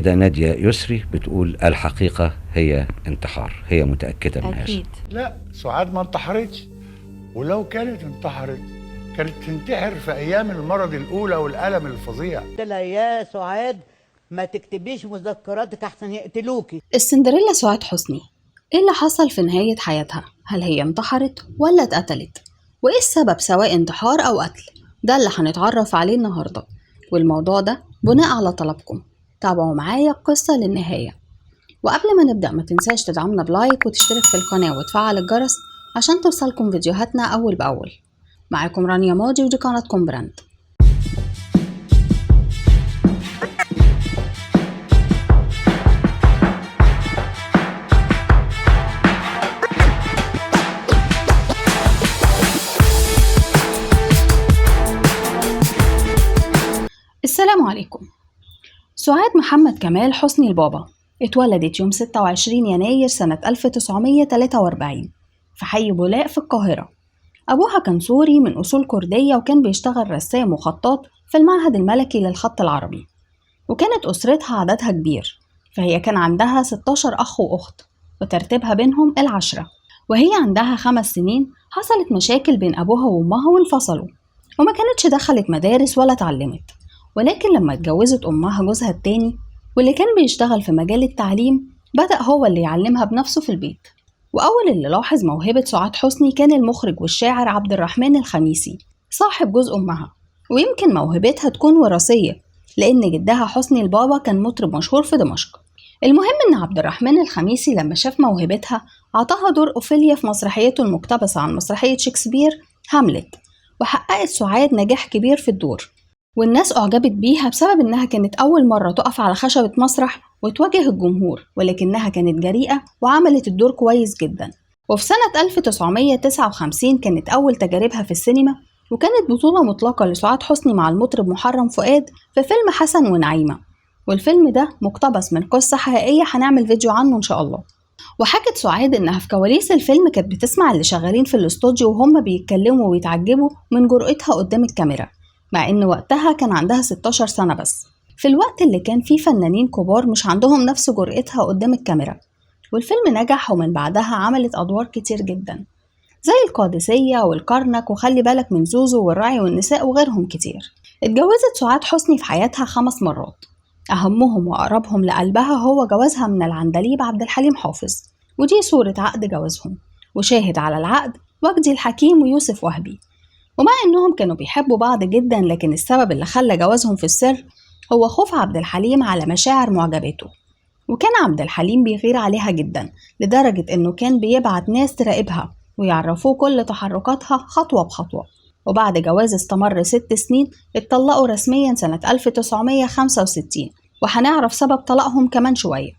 كده نادية يسري بتقول الحقيقة هي انتحار، هي متأكدة من هذا. أكيد. لا، سعاد ما انتحرتش، ولو كانت انتحرت كانت تنتحر في أيام المرض الأولى والألم الفظيع. قلت لها يا سعاد ما تكتبيش مذكراتك احسن يقتلوكي. السندريلا سعاد حسني، ايه اللي حصل في نهاية حياتها؟ هل هي انتحرت ولا اتقتلت؟ وايه السبب سواء انتحار او قتل؟ ده اللي هنتعرف عليه النهاردة، والموضوع ده بناء على طلبكم. تابعوا معايا القصة للنهاية، وقبل ما نبدأ ما تنساش تدعمنا بلايك وتشترك في القناة وتفعل الجرس عشان توصلكم فيديوهاتنا أول بأول. معاكم رانيا ماضي ودي قناتكم براند. السلام عليكم. سعاد محمد كمال حسني البابا اتولدت يوم 26 يناير سنة 1943 في حي بولاق في القاهرة. أبوها كان سوري من أصول كردية، وكان بيشتغل رسام وخطاط في المعهد الملكي للخط العربي. وكانت أسرتها عددها كبير، فهي كان عندها 16 أخ وأخت، وترتيبها بينهم العشرة. وهي عندها 5 سنين حصلت مشاكل بين أبوها وأمها وانفصلوا، وما كانتش دخلت مدارس ولا اتعلمت. ولكن لما اتجوزت أمها جوزها التاني واللي كان بيشتغل في مجال التعليم، بدأ هو اللي يعلمها بنفسه في البيت. وأول اللي لاحظ موهبة سعاد حسني كان المخرج والشاعر عبد الرحمن الخميسي صاحب جوز أمها. ويمكن موهبتها تكون وراثية، لأن جدها حسني البابا كان مطرب مشهور في دمشق. المهم إن عبد الرحمن الخميسي لما شاف موهبتها عطاها دور أوفيليا في مسرحيته المقتبسة عن مسرحية شكسبير هاملت، وحققت سعاد نجاح كبير في الدور، والناس أعجبت بيها بسبب إنها كانت أول مرة تقف على خشبة مسرح وتواجه الجمهور، ولكنها كانت جريئة وعملت الدور كويس جدا. وفي سنة 1959 كانت أول تجاربها في السينما، وكانت بطولة مطلقة لسعاد حسني مع المطرب محرم فؤاد في فيلم حسن ونعيمة، والفيلم ده مقتبس من قصة حقيقية هنعمل فيديو عنه إن شاء الله. وحكت سعاد إنها في كواليس الفيلم كانت بتسمع اللي شغالين في الاستوديو وهم بيتكلموا ويتعجبوا من جرأتها قدام الكاميرا، مع إن وقتها كان عندها 16 سنة بس، في الوقت اللي كان فيه فنانين كبار مش عندهم نفس جرأتها قدام الكاميرا. والفيلم نجح، ومن بعدها عملت أدوار كتير جدا زي القادسية والكرنك وخلي بالك من زوزو والراعي والنساء وغيرهم كتير. اتجوزت سعاد حسني في حياتها 5 مرات، أهمهم وأقربهم لقلبها هو جوازها من العندليب عبد الحليم حافظ، ودي صورة عقد جوازهم، وشاهد على العقد وجدي الحكيم ويوسف وهبي. ومع إنهم كانوا بيحبوا بعض جدا، لكن السبب اللي خلى جوازهم في السر هو خوف عبد الحليم على مشاعر معجباته. وكان عبد الحليم بيغير عليها جدا، لدرجة إنه كان بيبعت ناس تراقبها ويعرفوه كل تحركاتها خطوة بخطوة. وبعد جواز استمر 6 سنين اتطلقوا رسميا سنة 1965، وهنعرف سبب طلاقهم كمان شوية.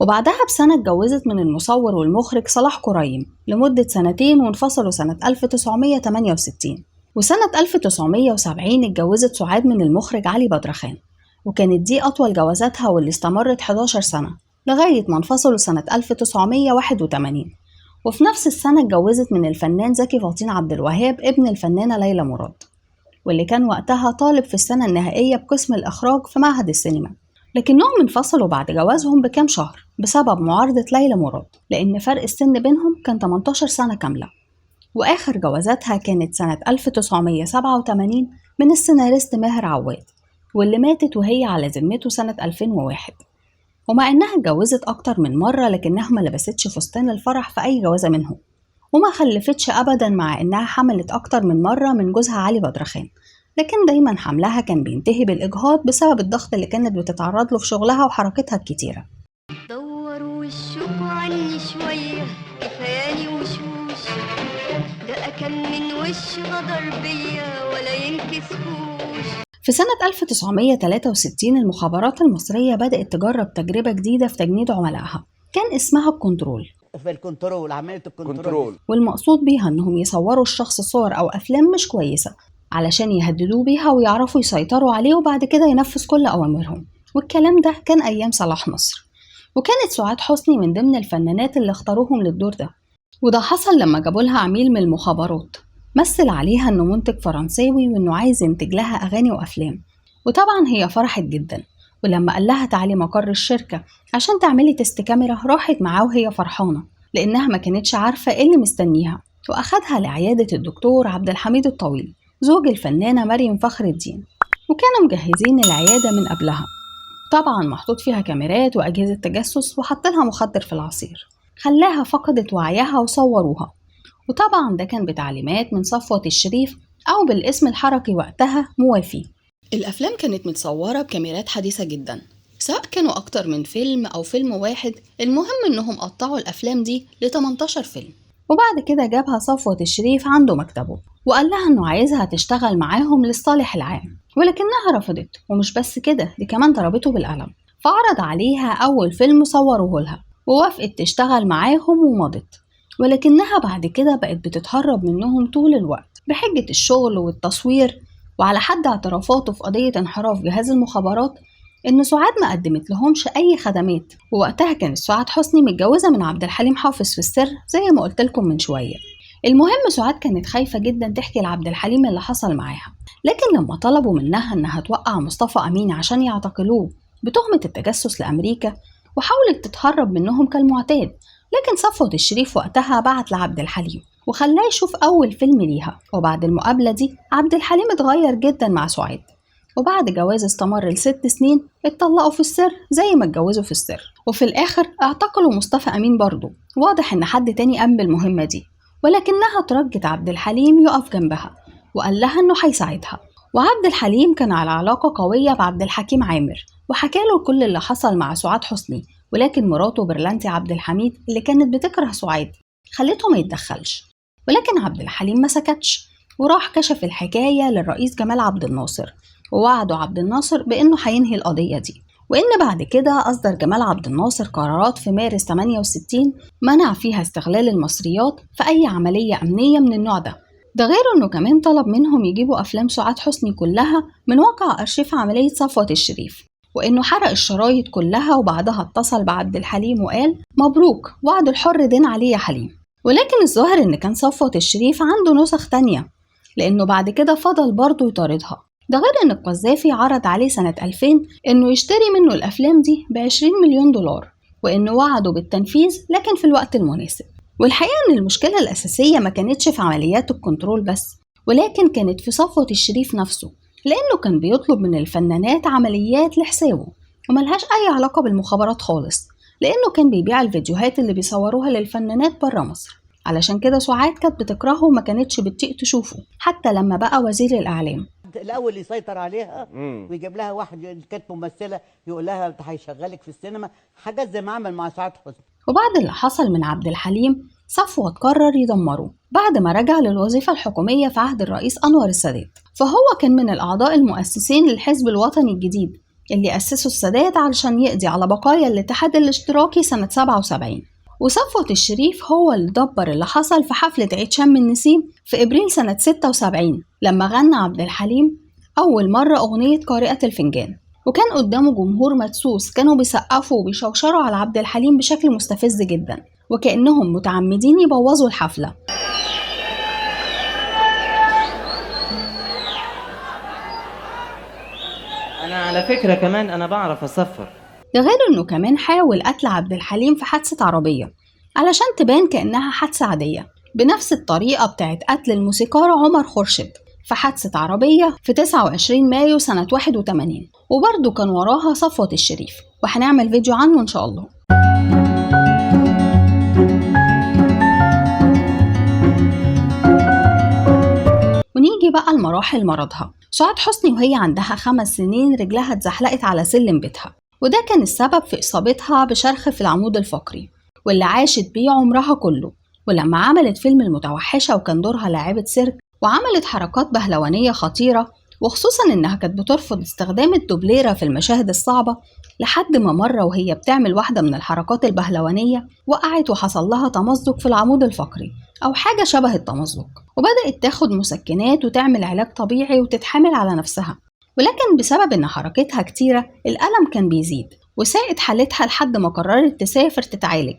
وبعدها بسنة اتجوزت من المصور والمخرج صلاح كريم لمدة 2 وانفصلوا سنة 1968. وسنة 1970 اتجوزت سعاد من المخرج علي بدرخان، وكانت دي أطول جوازاتها واللي استمرت 11 سنة لغاية ما انفصلوا سنة 1981. وفي نفس السنة اتجوزت من الفنان زكي فطين عبد الوهاب ابن الفنانة ليلى مراد، واللي كان وقتها طالب في السنة النهائية بقسم الإخراج في معهد السينما. لكنهم انفصلوا بعد جوازهم بكام شهر بسبب معارضة ليلى مراد، لأن فرق السن بينهم كان 18 سنة كاملة. وآخر جوازاتها كانت سنة 1987 من السيناريست ماهر عواد، واللي ماتت وهي على ذمته سنة 2001. ومع إنها اتجوزت أكتر من مرة، لكنها ما لبستش فستان الفرح في أي جوازة منهم، وما خلفتش أبدا، مع إنها حملت أكتر من مرة من جوزها علي بدرخان، لكن دايما حملها كان بينتهي بالإجهاض بسبب الضغط اللي كانت بتتعرض له في شغلها وحركتها الكتيرة. دوروا وشكوا عني شوية كفاياني وشوش، ده أكل من وش غدر بيا ولا ينكسفوش. في سنة 1963 المخابرات المصرية بدأت تجرب تجربة جديدة في تجنيد عملائها، كان اسمها الكنترول. في الكنترول، عمليه الكنترول. والمقصود بيها انهم يصوروا الشخص صور او افلام مش كويسة علشان يهددوه بيها ويعرفوا يسيطروا عليه، وبعد كده ينفذ كل اوامرهم. والكلام ده كان ايام صلاح نصر، وكانت سعاد حسني من ضمن الفنانات اللي اختاروهم للدور ده. وده حصل لما جابوا لها عميل من المخابرات مثل عليها انه منتج فرنساوي وانه عايز ينتج لها اغاني وافلام، وطبعا هي فرحت جدا ولما قال لها تعالي مقر الشركة عشان تعملي تست كاميرا راحت معاه وهي فرحانة لأنها ما كانتش عارفة إيه اللي مستنيها، وأخدها لعيادة الدكتور عبد الحميد الطويل زوج الفنانة مريم فخر الدين، وكانوا مجهزين العيادة من قبلها، طبعا محطوط فيها كاميرات وأجهزة تجسس وحط لها مخدر في العصير خلاها فقدت وعيها وصوروها. وطبعا ده كان بتعليمات من صفوة الشريف أو بالاسم الحركي وقتها موافي. الأفلام كانت متصورة بكاميرات حديثة جدا، سواء كانوا أكتر من فيلم أو فيلم واحد، المهم إنهم قطعوا الأفلام دي ل 18 فيلم. وبعد كده جابها صفوة الشريف عنده مكتبه وقال لها إنه عايزها تشتغل معاهم للصالح العام، ولكنها رفضت. ومش بس كده، دي كمان ضربته بالقلم. فعرض عليها أول فيلم صوروه لها ووافقت تشتغل معاهم ومضت، ولكنها بعد كده بقت بتتهرب منهم طول الوقت بحجة الشغل والتصوير. وعلى حد اعترافاته في قضية انحراف جهاز المخابرات إن سعاد ما قدمت لهمش أي خدمات، ووقتها كانت سعاد حسني متجوزة من عبد الحليم حافظ في السر زي ما قلت لكم من شوية. المهم سعاد كانت خايفة جدا تحكي لعبد الحليم اللي حصل معاها، لكن لما طلبوا منها إنها توقع مصطفى أمين عشان يعتقلوه بتهمة التجسس لأمريكا وحاولت تتهرب منهم كالمعتاد، لكن صفوة الشريف وقتها بعت لعبد الحليم وخلاه يشوف أول فيلم ليها. وبعد المقابلة دي عبد الحليم اتغير جدا مع سعاد، وبعد جواز استمر ل6 سنين اتطلقوا في السر زي ما اتجوزوا في السر، وفي الآخر اعتقلوا مصطفى أمين برضه. واضح إن حد تاني قام بالمهمة دي، ولكنها ترجت عبد الحليم يقف جنبها وقال لها إنه هيساعدها. وعبد الحليم كان على علاقة قوية بعبد الحكيم عامر وحكاله كل اللي حصل مع سعاد حسني، ولكن مراته برلانتي عبد الحميد اللي كانت بتكره سعاد خلته ما يتدخلش. ولكن عبد الحليم ما سكتش وراح كشف الحكاية للرئيس جمال عبد الناصر، ووعده عبد الناصر بأنه هينهي القضية دي، وإن بعد كده أصدر جمال عبد الناصر قرارات في مارس 68 منع فيها استغلال المصريات في أي عملية أمنية من النوع ده. ده غير إنه كمان طلب منهم يجيبوا أفلام سعاد حسني كلها من واقع أرشيف عملية صفوة الشريف، وإنه حرق الشرايط كلها. وبعدها اتصل بعبد الحليم وقال مبروك، وعد الحر دين عليه يا حليم. ولكن الظاهر إن كان صفوة الشريف عنده نسخ تانية، لأنه بعد كده فضل برضه يطاردها. ده غير إن القذافي عرض عليه سنة 2000 إنه يشتري منه الأفلام دي ب20 مليون دولار، وإنه وعده بالتنفيذ لكن في الوقت المناسب. والحقيقة إن المشكلة الأساسية ما كانتش في عمليات الكنترول بس، ولكن كانت في صفوة الشريف نفسه، لأنه كان بيطلب من الفنانات عمليات لحسابه وملهاش أي علاقة بالمخابرات خالص، لأنه كان بيبيع الفيديوهات اللي بيصوروها للفنانات برا مصر. علشان كده سعاد كانت بتكرهه وما كانتش بتطيق تشوفه حتى لما بقى وزير الإعلام. الاول يسيطر عليها ويجيب لها واحد كانت ممثله يقول لها هيشغلك في السينما، حاجات زي ما عمل مع سعاد حسني. وبعد اللي حصل من عبد الحليم صفوة قرر يدمره بعد ما رجع للوظيفة الحكومية في عهد الرئيس أنور السادات. فهو كان من الأعضاء المؤسسين للحزب الوطني الجديد اللي أسسه السادات علشان يقضي على بقايا الاتحاد الاشتراكي سنة 77. وصفوة الشريف هو اللي دبر اللي حصل في حفلة عيد شم النسيم في إبريل سنة 76 لما غنى عبد الحليم أول مرة أغنية قارئة الفنجان، وكان قدامه جمهور مدسوس كانوا بيسقفوا وبيشوشروا على عبد الحليم بشكل مستفز جدا وكأنهم متعمدين يبوظوا الحفلة. أنا على فكرة كمان أنا بعرف أصفر. ده غير إنه كمان حاول قتل عبد الحليم في حادثة عربية علشان تبان كأنها حادثة عادية، بنفس الطريقة بتاعت قتل الموسيقار عمر خورشيد في حادثة عربية في 29 مايو سنة 81، وبرضه كان وراها صفوة الشريف، وهنعمل فيديو عنه إن شاء الله. ونيجي بقى لمراحل مرضها. سعاد حسني وهي عندها 5 سنين رجلها اتزحلقت على سلم بيتها، وده كان السبب في إصابتها بشرخ في العمود الفقري واللي عاشت بيه عمرها كله. ولما عملت فيلم المتوحشة وكان دورها لاعبة سيرك وعملت حركات بهلوانية خطيرة، وخصوصا إنها كانت بترفض استخدام الدوبليرة في المشاهد الصعبة، لحد ما مرة وهي بتعمل واحدة من الحركات البهلوانية وقعت وحصل لها تمزق في العمود الفقري أو حاجة شبه التمزق، وبدأت تاخد مسكنات وتعمل علاج طبيعي وتتحمل على نفسها. ولكن بسبب إن حركتها كتيرة الألم كان بيزيد وساءت حالتها لحد ما قررت تسافر تتعالج.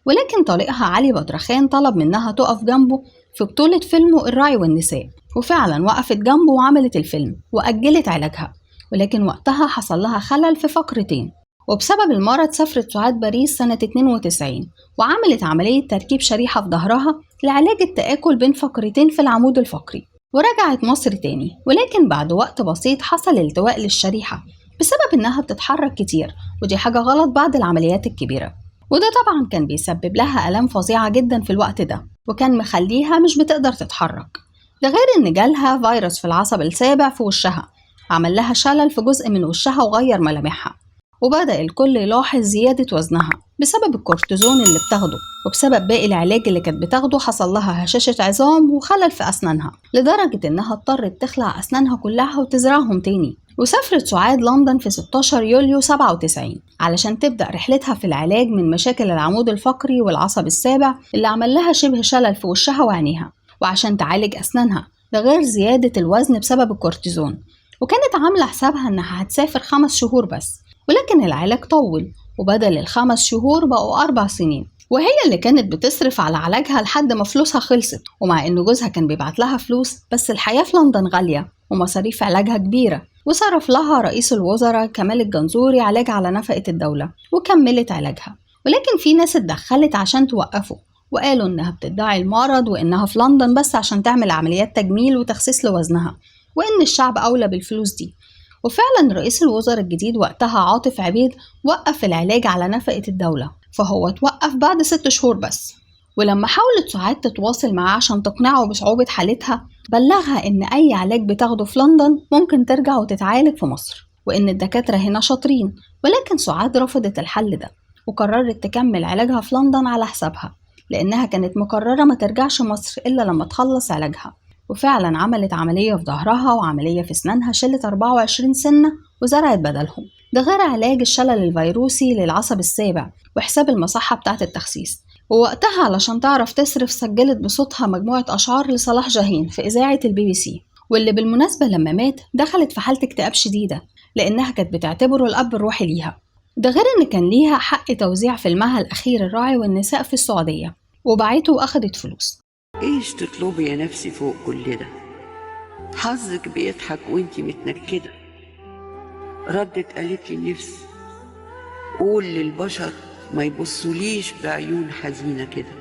ولكن طليقها علي بدرخان طلب منها تقف جنبه في بطولة فيلمه الراعي والنساء، وفعلا وقفت جنبه وعملت الفيلم وأجلت علاجها. ولكن وقتها حصل لها خلل في فقرتين، وبسبب المرض سافرت سعاد باريس سنة 92 وعملت عملية تركيب شريحة في ظهرها لعلاج التآكل بين فقرتين في العمود الفقري، ورجعت مصر تاني. ولكن بعد وقت بسيط حصل التواء للشريحة بسبب إنها بتتحرك كتير، ودي حاجة غلط بعد العمليات الكبيرة، وده طبعا كان بيسبب لها آلام فظيعة جدا في الوقت ده، وكان مخليها مش بتقدر تتحرك. ده غير إن جالها فيروس في العصب السابع في وشها عمل لها شلل في جزء من وشها وغير ملامحها، وبدأ الكل يلاحظ زيادة وزنها بسبب الكورتيزون اللي بتاخده، وبسبب باقي العلاج اللي كانت بتاخده حصل لها هشاشة عظام وخلل في أسنانها، لدرجة إنها اضطرت تخلع أسنانها كلها وتزرعهم تاني. وسافرت سعاد لندن في 16 يوليو 97 علشان تبدأ رحلتها في العلاج من مشاكل العمود الفقري والعصب السابع اللي عمل لها شبه شلل في وشها وعينيها، وعشان تعالج أسنانها، ده غير زيادة الوزن بسبب الكورتيزون. وكانت عاملة حسابها إنها هتسافر 5 شهور بس، ولكن العلاج طول وبدل ال5 شهور بقوا 4 سنين، وهي اللي كانت بتصرف على علاجها لحد ما فلوسها خلصت. ومع إن جوزها كان بيبعت لها فلوس، بس الحياة في لندن غالية ومصاريف علاجها كبيرة، وصرف لها رئيس الوزراء كمال الجنزوري علاج على نفقة الدولة وكملت علاجها. ولكن في ناس اتدخلت عشان توقفه، وقالوا إنها بتدعي المرض وإنها في لندن بس عشان تعمل عمليات تجميل وتخسيس لوزنها، وإن الشعب أولى بالفلوس دي. وفعلا رئيس الوزراء الجديد وقتها عاطف عبيد وقف العلاج على نفقة الدولة، فهو توقف بعد 6 شهور بس. ولما حاولت سعاد تتواصل معاه عشان تقنعه بصعوبة حالتها، بلغها إن أي علاج بتاخده في لندن ممكن ترجع وتتعالج في مصر، وإن الدكاترة هنا شاطرين. ولكن سعاد رفضت الحل ده وقررت تكمل علاجها في لندن على حسابها، لأنها كانت مقررة ما ترجعش مصر إلا لما تخلص علاجها. وفعلا عملت عملية في ظهرها وعملية في أسنانها، شلت 24 سنة وزرعت بدلهم، ده غير علاج الشلل الفيروسي للعصب السابع وحساب المصحة بتاعة التخسيس. ووقتها علشان تعرف تصرف سجلت بصوتها مجموعة أشعار لصلاح جاهين في إذاعة BBC، واللي بالمناسبة لما مات دخلت في حالة اكتئاب شديدة لأنها كانت بتعتبره الأب الروحي ليها. ده غير إن كان ليها حق توزيع فيلمها الأخير الراعي والنساء في السعودية، وباعته وأخدت فلوس. ايش تطلبي يا نفسي فوق كل ده؟ حظك بيضحك وانتي متنكدة. ردت قالت لي نفسي قول للبشر ما يبصوليش بعيون حزينة كده.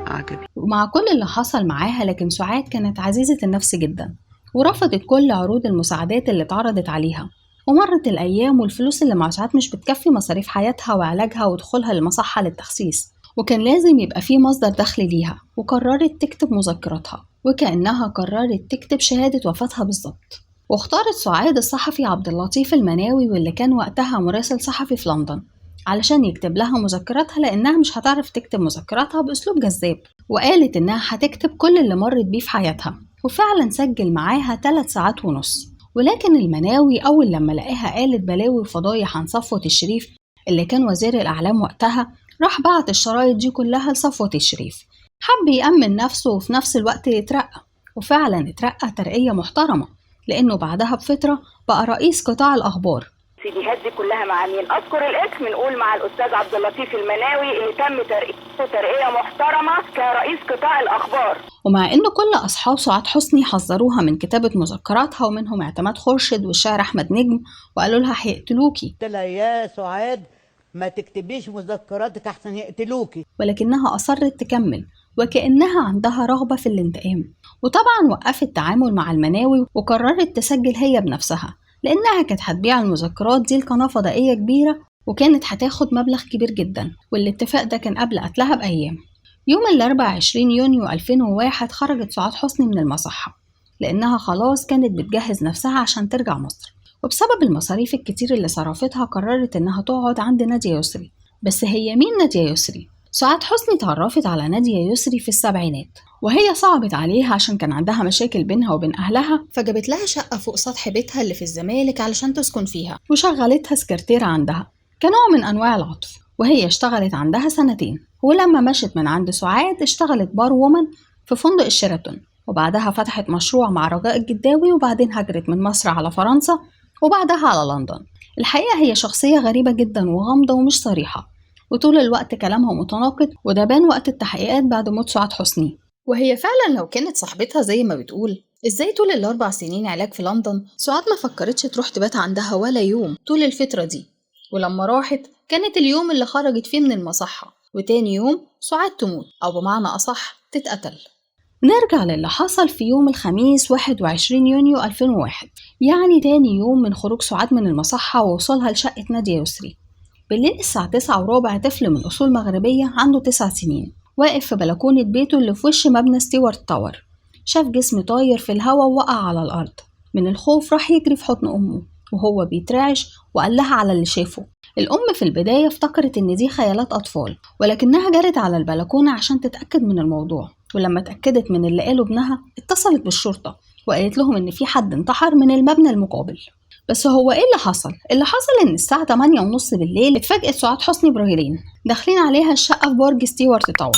عجبي. ومع كل اللي حصل معاها، لكن سعاد كانت عزيزة النفس جدا ورفضت كل عروض المساعدات اللي اتعرضت عليها. ومرت الأيام والفلوس اللي مع سعاد مش بتكفي مصاريف حياتها وعلاجها ودخولها للمصحة للتخسيس، وكان لازم يبقى فيه مصدر دخل ليها. وقررت تكتب مذكراتها وكأنها قررت تكتب شهادة وفاتها بالظبط. واختارت سعاد الصحفي عبد اللطيف المناوي، واللي كان وقتها مراسل صحفي في لندن، علشان يكتب لها مذكراتها، لأنها مش هتعرف تكتب مذكراتها بأسلوب جذاب. وقالت إنها هتكتب كل اللي مرت بيه في حياتها، وفعلا سجل معاها 3 ساعات ونص. ولكن المناوي أول لما لقاها قالت بلاوي وفضايح عن صفوت الشريف اللي كان وزير الأعلام وقتها، راح بعت الشرايط دي كلها لصفوت الشريف. حب يأمن نفسه وفي نفس الوقت يترقى، وفعلا اترقى ترقية محترمة، لأنه بعدها بفترة بقى رئيس قطاع الأخبار. السيديهات دي كلها مع مين؟ اذكر الاسم، نقول مع الاستاذ عبد اللطيف المناوي اللي تم ترقيته ترقيه محترمه كرئيس قطاع الاخبار. ومع ان كل اصحاب سعاد حسني حذروها من كتابه مذكراتها، ومنهم اعتماد خورشيد والشاعر احمد نجم، وقالوا لها هيقتلوكي. قلت لها يا سعاد ما تكتبيش مذكراتك احسن يقتلوكي، ولكنها اصرت تكمل وكأنها عندها رغبه في الانتقام. وطبعا وقفت التعامل مع المناوي وقررت تسجل هي بنفسها، لأنها كانت هتبيع المذكرات دي لقناة فضائية كبيرة وكانت هتاخد مبلغ كبير جدا. والاتفاق ده كان قبل قتلها بأيام. يوم الأربعاء 20 يونيو 2001 خرجت سعاد حسني من المصحة، لأنها خلاص كانت بتجهز نفسها عشان ترجع مصر. وبسبب المصاريف الكتير اللي صرفتها قررت إنها تقعد عند نادية يسري. بس هي مين نادية يسري؟ سعاد حسني تعرفت على نادية يسري في السبعينات، وهي صعبت عليها عشان كان عندها مشاكل بينها وبين أهلها، فجابت لها شقة فوق سطح بيتها اللي في الزمالك علشان تسكن فيها، وشغلتها سكرتيرة عندها كنوع من أنواع العطف. وهي اشتغلت عندها 2 سنين، ولما مشت من عند سعاد اشتغلت بار وومن في فندق الشيراتون، وبعدها فتحت مشروع مع رجاء الجداوي، وبعدين هاجرت من مصر على فرنسا وبعدها على لندن. الحقيقة هي شخصية غريبة جدا وغامضة ومش صريحة، وطول الوقت كلامها متناقض، وده بان وقت التحقيقات بعد موت سعاد حسني. وهي فعلا لو كانت صاحبتها زي ما بتقول، ازاي طول ال4 سنين علاج في لندن سعاد ما فكرتش تروح تبات عندها ولا يوم طول الفترة دي، ولما راحت كانت اليوم اللي خرجت فيه من المصحة، وتاني يوم سعاد تموت أو بمعنى أصح تتقتل. نرجع للي حصل في يوم الخميس 21 يونيو 2001، يعني تاني يوم من خروج سعاد من المصحة ووصولها لشقة نادية يسري. بالليل الساعة 9:15 طفل من أصول مغربية عنده 9 سنين واقف في بلكونة بيته اللي في وش مبنى ستيوارت تاور، شاف جسم طاير في الهوا ووقع على الأرض. من الخوف راح يجري في حضن أمه وهو بيترعش وقال لها على اللي شافه. الأم في البداية افتكرت إن دي خيالات أطفال، ولكنها جرت على البلكونة عشان تتأكد من الموضوع، ولما اتأكدت من اللي قاله ابنها اتصلت بالشرطة وقالت لهم إن في حد انتحر من المبنى المقابل. بس هو إيه اللي حصل؟ اللي حصل إن الساعة 8:30 بالليل اتفاجئت سعاد حسني برجلين داخلين عليها الشقة في برج ستيوارت تاور،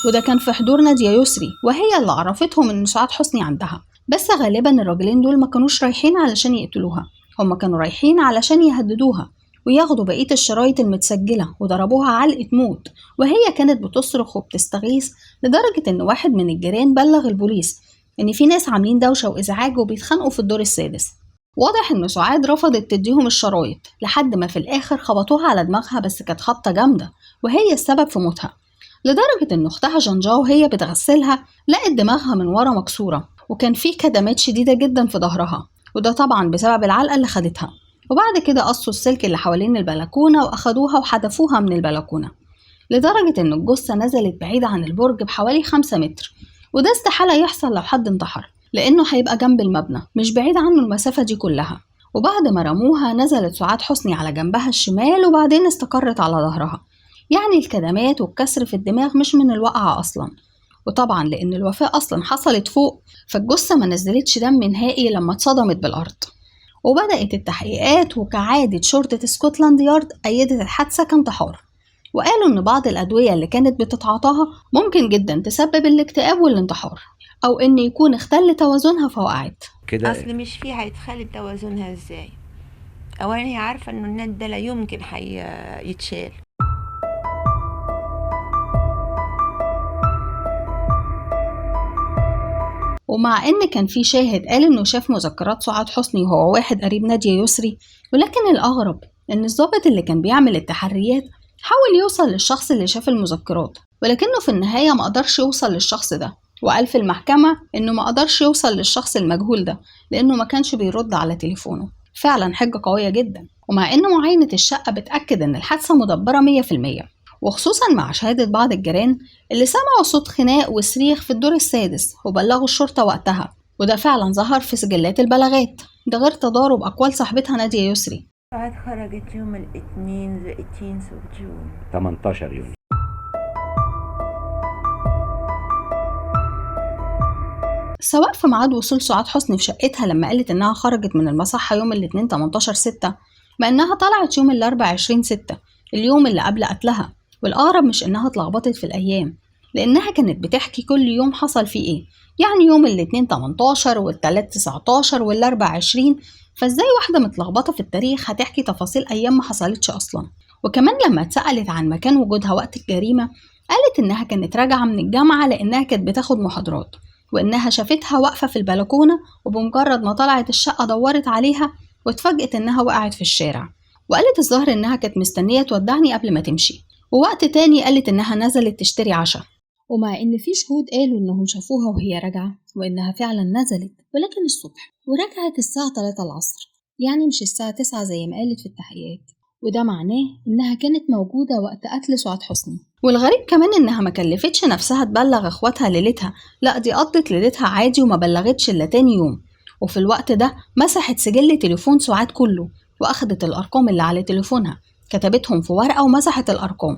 وده كان في حضور نادية يسري، وهي اللي عرفتهم إن سعاد حسني عندها. بس غالبا الراجلين دول ما كانوش رايحين علشان يقتلوها، هما كانوا رايحين علشان يهددوها وياخدوا بقية الشرايط المتسجلة، وضربوها علقة موت وهي كانت بتصرخ وبتستغيث، لدرجة إن واحد من الجيران بلغ البوليس إن في ناس عاملين دوشة وإزعاج وبيتخانقوا في الدور السادس. واضح إن سعاد رفضت تديهم الشرايط لحد ما في الآخر خبطوها على دماغها، بس كانت خبطة جامدة وهي السبب في موتها، لدرجة إن أختها جنجا وهي بتغسلها لقت دماغها من ورا مكسورة وكان في كدمات شديدة جدا في ظهرها، وده طبعا بسبب العلقة اللي خدتها. وبعد كده قصوا السلك اللي حوالين البلكونة وأخدوها وحدفوها من البلكونة، لدرجة إن الجثة نزلت بعيدة عن البرج بحوالي 5 متر، وده استحالة يحصل لو حد انتحر لأنه هيبقى جنب المبنى مش بعيد عنه المسافة دي كلها. وبعد ما رموها نزلت سعاد حسني على جنبها الشمال وبعدين استقرت على ظهرها، يعني الكدمات والكسر في الدماغ مش من الوقعة أصلا. وطبعا لأن الوفاة أصلا حصلت فوق، فالجثة ما نزلتش دم نهائي لما اتصدمت بالأرض. وبدأت التحقيقات، وكعادة شرطة سكوتلاند يارد أيدت الحادثة كانتحار، وقالوا إن بعض الأدوية اللي كانت بتتعاطاها ممكن جدا تسبب الاكتئاب والانتحار، أو إن يكون اختل توازنها فوقعت كده. اصل مش فيه هيتخلي توازنها ازاي؟ اولا هي عارفه انه النت ده لا يمكن يتشال. ومع إن كان في شاهد قال إنه شاف مذكرات سعاد حسني وهو واحد قريب نادية يسري، ولكن الأغرب إن الضابط اللي كان بيعمل التحريات حاول يوصل للشخص اللي شاف المذكرات، ولكنه في النهاية ما قدرش يوصل للشخص ده، وقال في المحكمة إنه ما قدرش يوصل للشخص المجهول ده لأنه ما كانش بيرد على تليفونه. فعلا حجة قوية جدا. ومع إن معاينة الشقة بتأكد إن الحادثة مدبرة 100%، وخصوصا مع شهادة بعض الجيران اللي سمعوا صوت خناق وصريخ في الدور السادس وبلغوا الشرطة وقتها، وده فعلا ظهر في سجلات البلاغات، ده غير تضارب أقوال صاحبتها نادية يسري. سعاد خرجت يوم الاثنين 18 جون 18 يونيو. سواء في ميعاد وصول سعاد حسني في شقتها لما قالت إنها خرجت من المصحة يوم الاثنين 18/6، ما إنها طلعت يوم الأربع 20/6 اليوم اللي قبل قتلها. والأغرب مش إنها اتلخبطت في الأيام، لأنها كانت بتحكي كل يوم حصل فيه إيه، يعني يوم الاثنين 18 والتلات 19 والأربع 20، فإزاي واحدة متلخبطة في التاريخ هتحكي تفاصيل أيام ما حصلتش أصلا؟ وكمان لما اتسألت عن مكان وجودها وقت الجريمة قالت إنها كانت راجعة من الجامعة لأنها كانت بتاخد محاضرات، وإنها شافتها واقفة في البلكونة، وبمجرد ما طلعت الشقة دورت عليها واتفاجئت إنها وقعت في الشارع. وقالت الظاهر إنها كانت مستنية تودعني قبل ما تمشي، ووقت تاني قالت إنها نزلت تشتري عشاء. ومع إن في شهود قالوا إنهم شافوها وهي راجعة وإنها فعلا نزلت، ولكن الصبح ورجعت الساعة 3 العصر، يعني مش الساعة 9 زي ما قالت في التحقيقات، وده معناه إنها كانت موجودة وقت قتل سعاد حسني. والغريب كمان إنها ما كلفتش نفسها تبلغ إخواتها ليلتها، لأ دي قضت ليلتها عادي وما بلغتش إلا تاني يوم. وفي الوقت ده مسحت سجل تليفون سعاد كله، وأخدت الأرقام اللي على تليفونها كتبتهم في ورقة ومسحت الأرقام.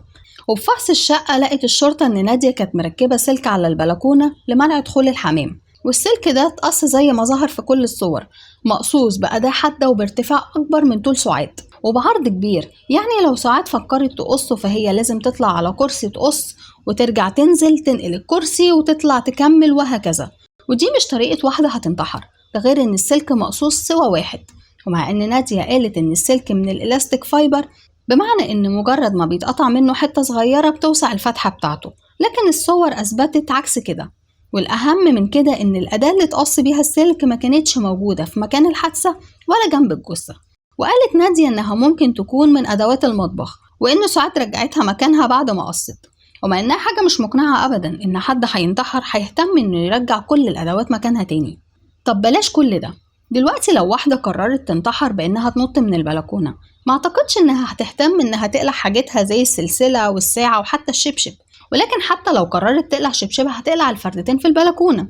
وبفحص الشقة لقت الشرطة إن نادية كانت مركبة سلك على البلكونة لمنع دخول الحمام، والسلك ده اتقص زي ما ظهر في كل الصور، مقصوص بأداة حادة وبارتفاع أكبر من طول سعاد وبعرض كبير، يعني لو سعاد فكرت تقصه فهي لازم تطلع على كرسي تقص وترجع تنزل تنقل الكرسي وتطلع تكمل وهكذا، ودي مش طريقة واحدة هتنتحر، ده غير إن السلك مقصوص سوا واحد. ومع إن نادية قالت إن السلك من الإلاستيك فايبر، بمعنى إن مجرد ما بيتقطع منه حتة صغيرة بتوسع الفتحة بتاعته، لكن الصور أثبتت عكس كده. والأهم من كده إن الأداة اللي تقص بيها السلك ما كانتش موجودة في مكان الحادثة ولا جنب الجثة. وقالت نادية إنها ممكن تكون من أدوات المطبخ، وإن سعاد رجعتها مكانها بعد ما قصت. ومع إنها حاجة مش مقنعة أبدا إن حد هينتحر هيهتم إنه يرجع كل الأدوات مكانها تاني. طب بلاش كل ده، دلوقتي لو واحدة قررت تنتحر بإنها تنط من البلكونة، ما أعتقدش إنها هتهتم إنها تقلع حاجتها زي السلسلة والساعة وحتى الشبشب. ولكن حتى لو قررت تقلع شبشبها هتقلع الفردتين في البلكونة.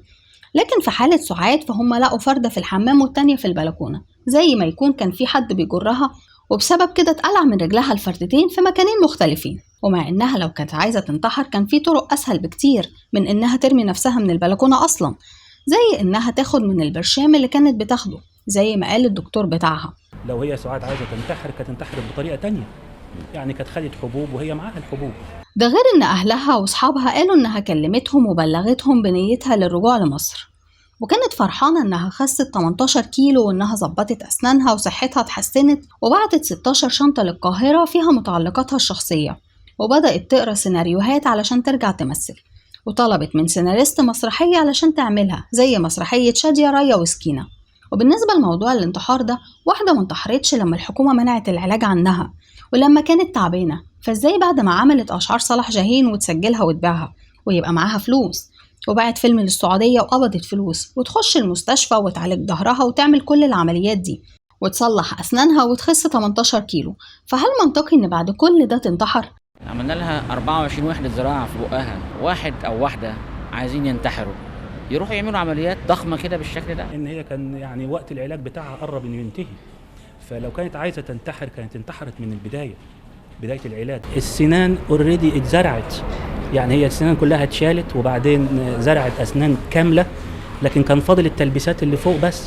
لكن في حالة سعاد فهم لقوا فردة في الحمام والتانية في البلكونة، زي ما يكون كان في حد بيجرها، وبسبب كده اتقلع من رجلها الفردتين في مكانين مختلفين. ومع إنها لو كانت عايزة تنتحر كان في طرق أسهل بكتير من إنها ترمي نفسها من البلكونة أصلا، زي إنها تاخد من البرشام اللي كانت بتاخده زي ما قال الدكتور بتاعها. لو هي سعاد عايزة تنتحر كانت انتحرت بطريقة تانية، يعني كانت خدت حبوب وهي معاها الحبوب. ده غير إن أهلها وأصحابها قالوا إنها كلمتهم وبلغتهم بنيتها للرجوع لمصر، وكانت فرحانة إنها خست 18 كيلو وإنها ظبطت أسنانها وصحتها اتحسنت، وبعتت 16 شنطة للقاهرة فيها متعلقاتها الشخصية، وبدأت تقرأ سيناريوهات علشان ترجع تمثل، وطلبت من سيناريست مسرحية علشان تعملها زي مسرحية شادية رايا وسكينة. وبالنسبة لموضوع الانتحار ده، واحدة ما انتحرتش لما الحكومة منعت العلاج عنها ولما كانت تعبانة، فازاي بعد ما عملت أشعار صلاح جاهين وتسجلها وتبيعها ويبقى معاها فلوس، وبعت فيلم للسعودية وقبضت فلوس، وتخش المستشفى وتعالج ظهرها وتعمل كل العمليات دي وتصلح أسنانها وتخس 18 كيلو، فهل منطقي إن بعد كل ده تنتحر؟ عملنا لها 24 وحدة زراعة في بقها، واحد أو واحدة عايزين ينتحروا يروحوا يعملوا عمليات ضخمة كده بالشكل ده. إن هي كان يعني وقت العلاج بتاعها قرب إنه ينتهي، فلو كانت عايزة تنتحر كانت انتحرت من البداية، بداية العلاج. السنان اوريدي اتزرعت، يعني هي السنان كلها اتشالت وبعدين زرعت أسنان كاملة، لكن كان فاضل التلبيسات اللي فوق بس،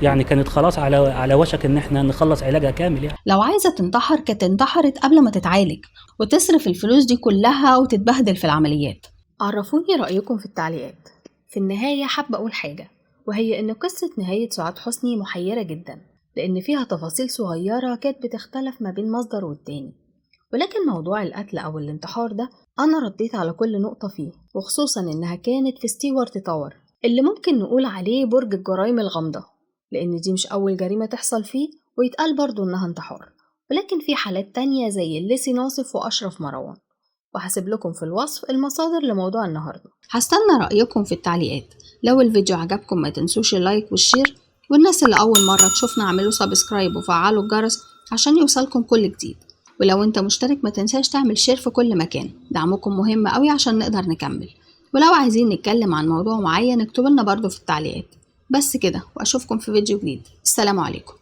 يعني كانت خلاص على وشك ان احنا نخلص علاجها كامل. يعني لو عايزة تنتحر كانت انتحرت قبل ما تتعالج وتصرف الفلوس دي كلها وتتبهدل في العمليات. عرفوني رأيكم في التعليقات. في النهاية حابة أقول حاجة، وهي إن قصة نهاية سعاد حسني محيرة جدا، لأن فيها تفاصيل صغيرة كانت بتختلف ما بين مصدر والتاني. ولكن موضوع القتل أو الانتحار ده أنا رديت على كل نقطة فيه، وخصوصا إنها كانت في ستيوارت تاور اللي ممكن نقول عليه برج الجرائم الغامضة، لأن دي مش أول جريمة تحصل فيه ويتقال برضو إنها انتحار. ولكن في حالات تانية زي الليسي ناصف وأشرف مروان، وهسيب لكم في الوصف المصادر لموضوع النهاردة. هستنى رأيكم في التعليقات. لو الفيديو عجبكم ما تنسوش اللايك والشير، والناس اللي أول مرة تشوفنا اعملوا سبسكرايب وفعلوا الجرس عشان يوصلكم كل جديد. ولو انت مشترك ما تنساش تعمل شير في كل مكان، دعمكم مهم قوي عشان نقدر نكمل. ولو عايزين نتكلم عن موضوع معين اكتبوا لنا برضو في التعليقات. بس كده، واشوفكم في فيديو جديد. السلام عليكم.